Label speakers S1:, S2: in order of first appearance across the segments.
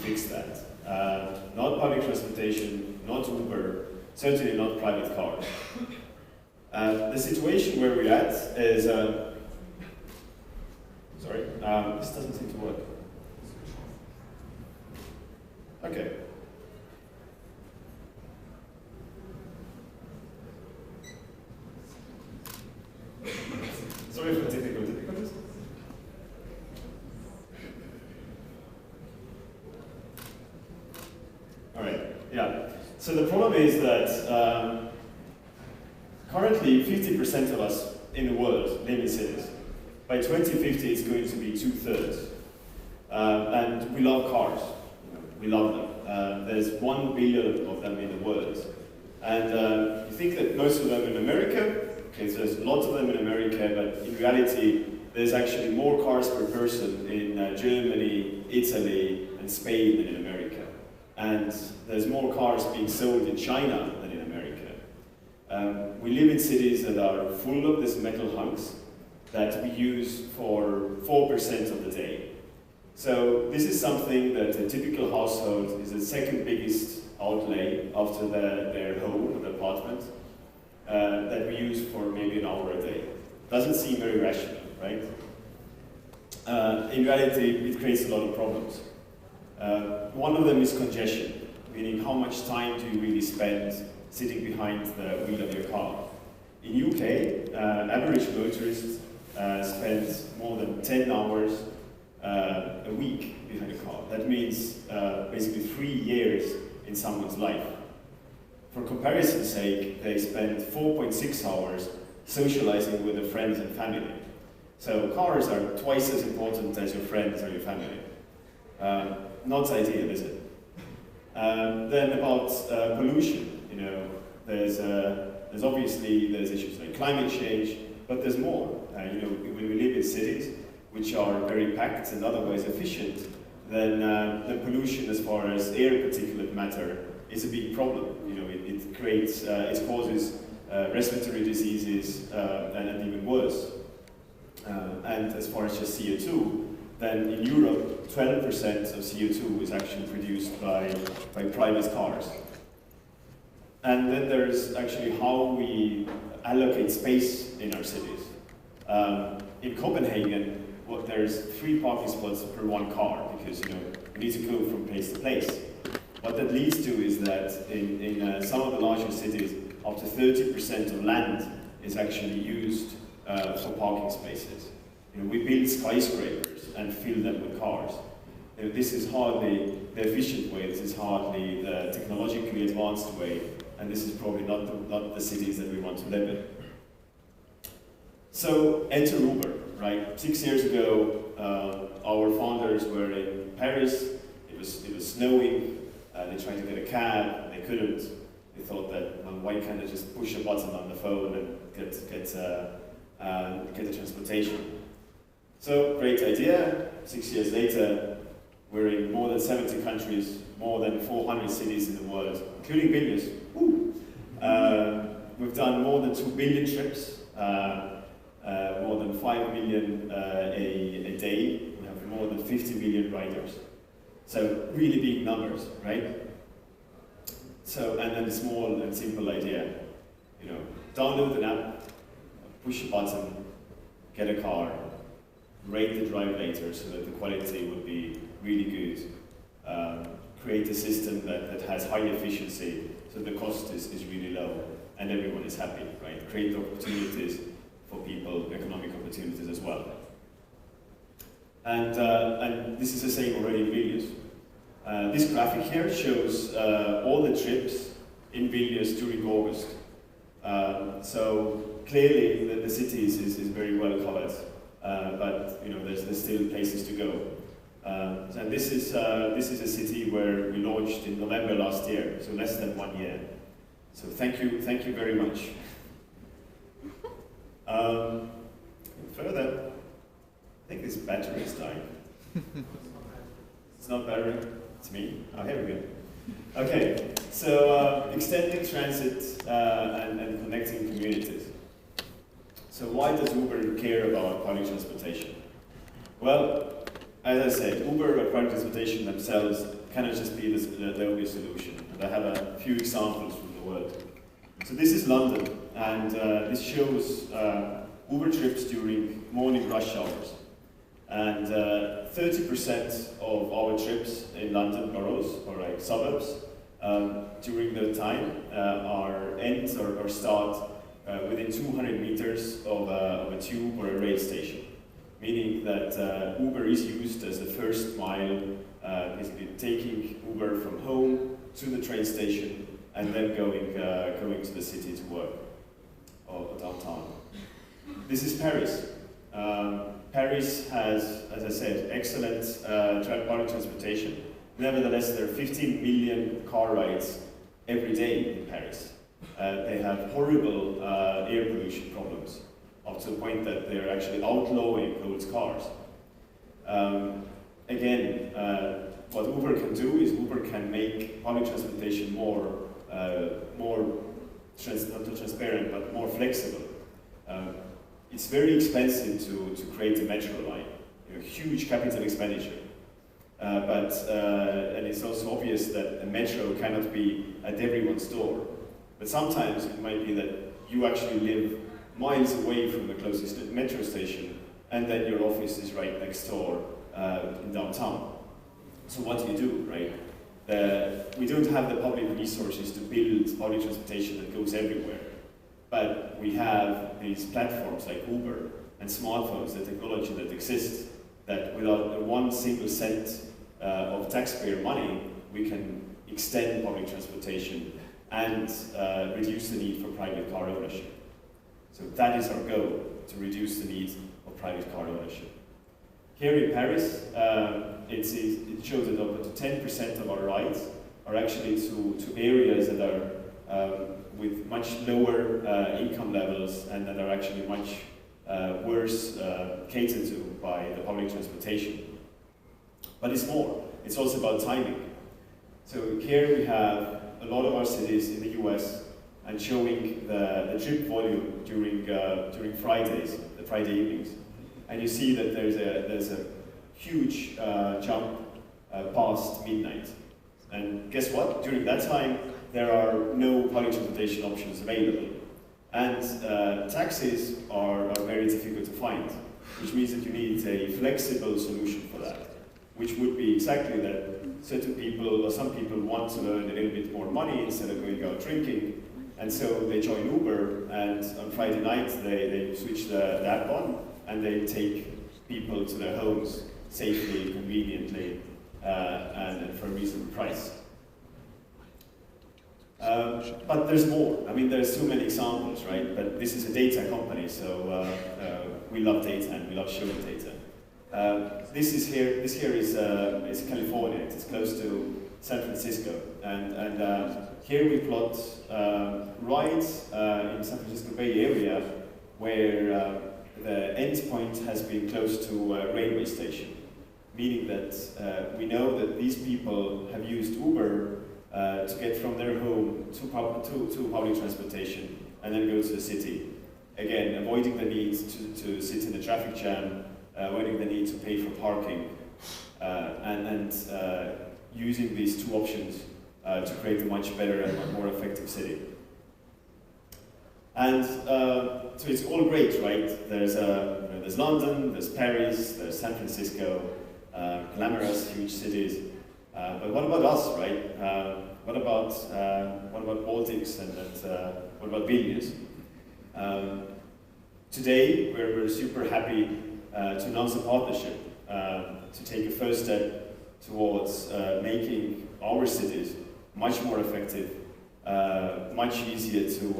S1: fix that. Not public transportation, not Uber, certainly not private cars. The situation where we're at is, this doesn't seem to work. Okay. Sorry for the technical difficulties. All right, yeah. So the problem is that currently 50% of us in the world live in cities. By 2050, it's going to be 2/3. And we love cars. We love them. There's 1 billion of them in the world. And you think that most of them in America, okay, so there's lots of them in America, but in reality, there's actually more cars per person in Germany, Italy, and Spain than in America. And there's more cars being sold in China than in America. We live in cities that are full of these metal hunks that we use for 4% of the day. So this is something that a typical household is the second biggest outlay after their home or the apartment that we use for maybe an hour a day. Doesn't seem very rational, right? In reality, it creates a lot of problems. One of them is congestion, meaning how much time do you really spend sitting behind the wheel of your car. In UK, average motorists spend more than 10 hours a week behind a car. That means basically 3 years in someone's life. For comparison's sake, they spend 4.6 hours socializing with their friends and family. So cars are twice as important as your friends or your family. Not ideal, is it? Then about pollution, there's obviously issues like climate change, but there's more. When we live in cities which are very packed and otherwise efficient, then the pollution as far as air particulate matter is a big problem. It causes respiratory diseases and even worse. And as far as just CO2, then in Europe, 12% of CO2 is actually produced by private cars. And then there's actually how we allocate space in our cities. In Copenhagen, there's 3 parking spots per 1 car because we need to go from place to place. What that leads to is that in some of the larger cities, up to 30% of land is actually used for parking spaces. We build skyscrapers and fill them with cars. This is hardly the efficient way, this is hardly the technologically advanced way, and this is probably not the cities that we want to live in. So enter Uber, right? 6 years ago, our founders were in Paris, it was snowing, they tried to get a cab, they couldn't. They thought that, well, why can't I just push a button on the phone and get the transportation? So, great idea. 6 years later, we're in more than 70 countries, more than 400 cities in the world, including Vilnius. We've done more than 2 billion trips, more than 5 million a day. We have more than 50 million riders. So, really big numbers, right? So, and then a small and simple idea. Download an app, push a button, get a car, rate the drive later so that the quality would be really good. Create a system that has high efficiency so the cost is really low and everyone is happy, right? Create opportunities for people, economic opportunities as well. And this is the same already in Vilnius. This graphic here shows all the trips in Vilnius during August. So clearly the city is very well covered, but there's still places to go. And this is a city where we launched in November last year, so less than 1 year. So thank you very much. Further, I think this battery is dying. It's not battery, it's me. Oh, here we go. Okay, so extending transit and connecting communities. So why does Uber care about public transportation? Well, as I said, Uber or private transportation themselves cannot just be the only solution. And I have a few examples from the world. So this is London, and this shows Uber trips during morning rush hours. And 30% of our trips in London boroughs, or like suburbs, during the time are end or start within 200 meters of a tube or a rail station. Meaning that Uber is used as the first mile, basically taking Uber from home to the train station and then going to the city to work, or downtown. This is Paris. Paris has, as I said, excellent public transportation. Nevertheless, there are 15 million car rides every day in Paris. They have horrible air pollution problems, up to the point that they're actually outlawing those cars. Again, what Uber can do is Uber can make public transportation more not transparent, but more flexible. It's very expensive to create a metro line, huge capital expenditure. And it's also obvious that a metro cannot be at everyone's door. But sometimes it might be that you actually live miles away from the closest metro station, and then your office is right next door in downtown. So what do you do, right? We don't have the public resources to build public transportation that goes everywhere. But we have these platforms like Uber and smartphones, the technology that exists, that without one single cent of taxpayer money, we can extend public transportation and reduce the need for private car ownership. So that is our goal, to reduce the need of private car ownership. Here in Paris, it shows that up to 10% of our rides are actually to areas that are with much lower income levels and that are actually much worse catered to by the public transportation. But it's more. It's also about timing. So here we have a lot of our cities in the US and showing the trip volume during Fridays, the Friday evenings. And you see that there's a huge jump past midnight. And guess what? During that time, there are no public transportation options available. And taxis are very difficult to find, which means that you need a flexible solution for that, which would be exactly that certain people, or some people, want to earn a little bit more money instead of going out drinking, and so they join Uber, and on Friday night they switch the app on, and they take people to their homes safely, conveniently, and for a reasonable price. But there's more. I mean, there's so many examples, right? But this is a data company, so we love data and we love showing data. This here is California. It's close to San Francisco, and here we plot rides in San Francisco Bay Area where the end point has been close to a railway station, meaning that we know that these people have used Uber to get from their home to public transportation and then go to the city. Again, avoiding the need to sit in a traffic jam, avoiding the need to pay for parking, and using these two options to create a much better and more effective city. And so it's all great, right? There's London, there's Paris, there's San Francisco, glamorous, huge cities. But what about us, right? What about Baltics and what about Vilnius? Today, we're super happy to announce a partnership to take a first step towards making our cities much more effective, much easier to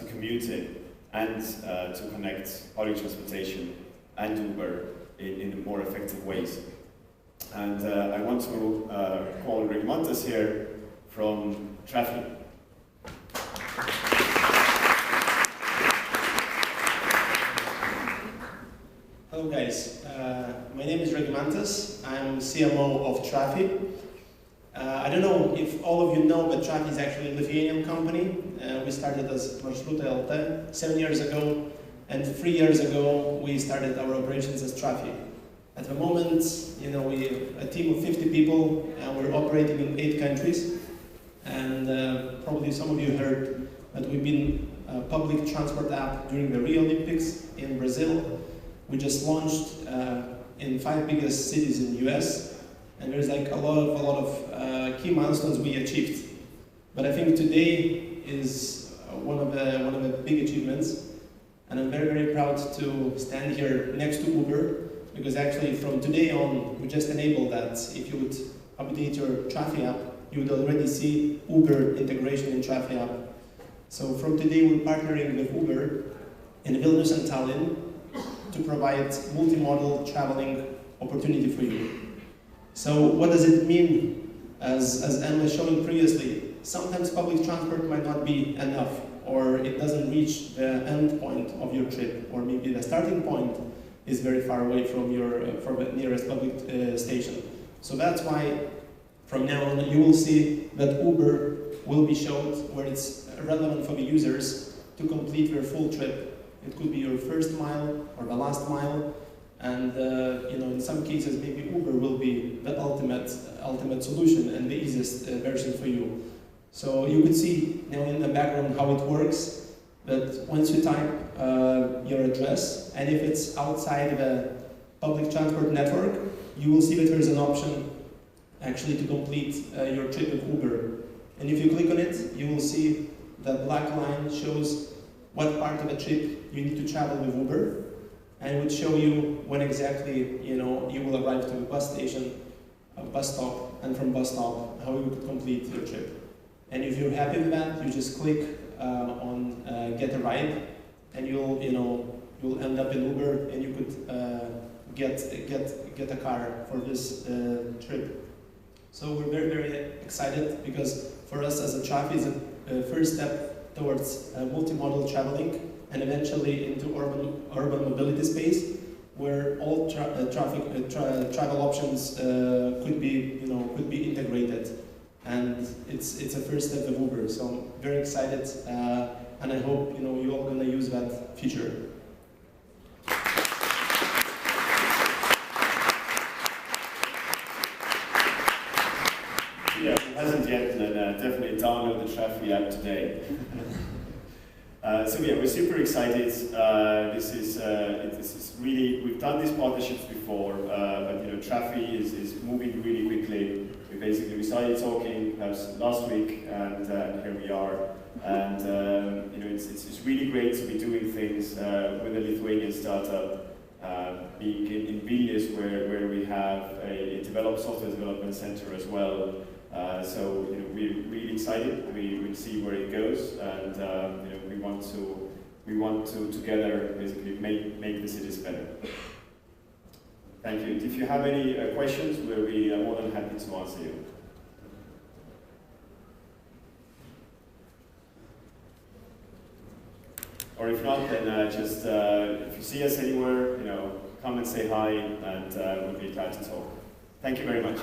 S1: commute in, and to connect public transportation and Uber in more effective ways. And I want to call Regimantas here from TRAFI.
S2: Hello guys, my name is Regimantas. I'm CMO of TRAFI. I don't know if all of you know, but TRAFI is actually a Lithuanian company. We started as Marshruta LT 7 years ago, and 3 years ago we started our operations as TRAFI. At the moment, you know, we a team of 50 people, and we're operating in 8 countries. And probably some of you heard that we've been a public transport app during the Rio Olympics in Brazil. We just launched in 5 biggest cities in the US, and there's like a lot of key milestones we achieved. But I think today is one of the big achievements, and I'm very proud to stand here next to Uber, because actually from today on we just enabled that if you would update your TRAFI app, you would already see Uber integration in TRAFI app. So from today we're partnering with Uber in Vilnius and Tallinn to provide multimodal traveling opportunity for you. So what does it mean? As Emma was showing previously, sometimes public transport might not be enough, or it doesn't reach the end point of your trip, or maybe the starting point is very far away from the nearest public station. So that's why from now on you will see that Uber will be shown where it's relevant for the users to complete their full trip. It could be your first mile or the last mile, and you know, in some cases maybe Uber will be the ultimate solution and the easiest version for you. So you could see now in the background how it works. That once you type your address, and if it's outside the public transport network, you will see that there is an option actually to complete your trip with Uber. And if you click on it, you will see the black line shows what part of the trip you need to travel with Uber, and it would show you when exactly, you know, you will arrive to a bus station, a bus stop, and from bus stop how you could complete your trip. And if you're happy with that, you just click on get a ride, and you'll end up in Uber, and you could get a car for this trip. So we're very excited, because for us as a TRAFI is a first step towards multimodal traveling, and eventually into urban mobility space, where all travel options could be integrated. And it's a first step of Uber, so I'm very excited, and I hope you're all going to use that feature.
S1: Yeah, who hasn't yet, then definitely download the TRAFI app today. So yeah, we're super excited. This is really, we've done these partnerships before, but TRAFI is moving really quickly. We started talking perhaps last week, and here we are. And it's really great to be doing things with a Lithuanian startup, being in Vilnius, where we have a developed software development center as well. So we're really excited. We will see where it goes, and we want to together basically make the cities better. Thank you. If you have any questions, we'll be more than happy to answer you. Or if not, then just if you see us anywhere, come and say hi, and we'll be glad to talk. Thank you very much.